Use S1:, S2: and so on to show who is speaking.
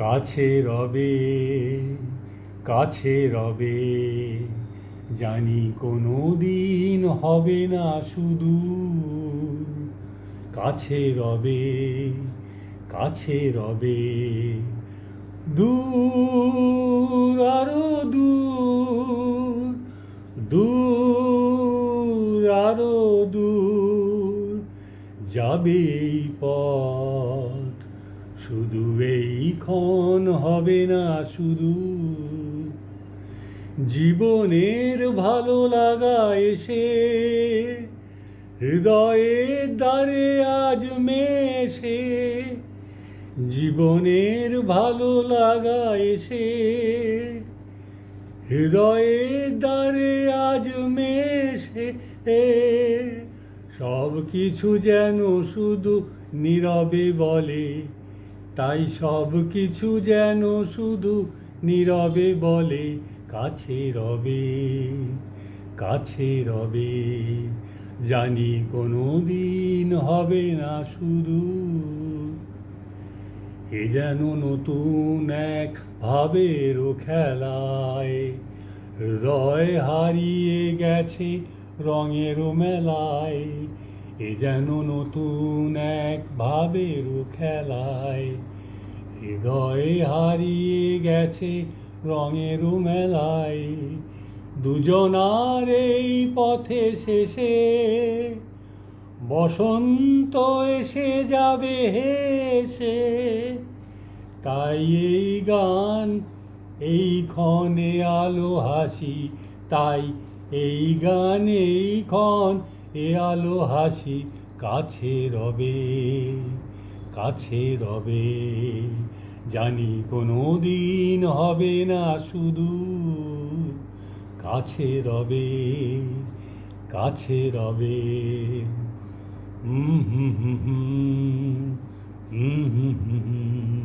S1: কাছে রবে, কাছে রবে, জানি কোনো দিন হবে না সুদূর। কাছে রবে, কাছে রবে, দূর আরো দূর, দূর আরো দূর যাবে এই পথ, শুধু এইক্ষণ হবে না শুধু। জীবনের ভালো লাগা এসে হৃদয়ের দ্বারে আজ মেশে, জীবনের ভালো লাগা এসে হৃদয়ের দ্বারে আজ মেশে। সব কিছু যেন শুধু নীরবে বলে, তাই সব কিছু যেন শুধু নীরবে বলে, কাছে রবে, কাছে রবে, জানি কোনো দিন হবে না শুধু। এ যেন নতুন এক ভাবেরও খেলায়, হৃদয় হারিয়ে গেছে রঙেরও মেলায়। এ যেন নতুন এক ভাবেরও খেলায়, হৃদয় হারিয়ে গেছে রঙেরও মেলায়। দুজনার এই পথে শেষে বসন্ত এসে যাবে হেসে, তাই এই গান এই ক্ষণে আলো হাসি, তাই এই গান এই ক্ষণ এ আলো হাসি। কাছে রবে, কাছে রবে, জানি কোনো দিন হবে না শুধু। কাছে রবে, কাছে রবে, হুম হুম হুম হুম হুম হুম হুম।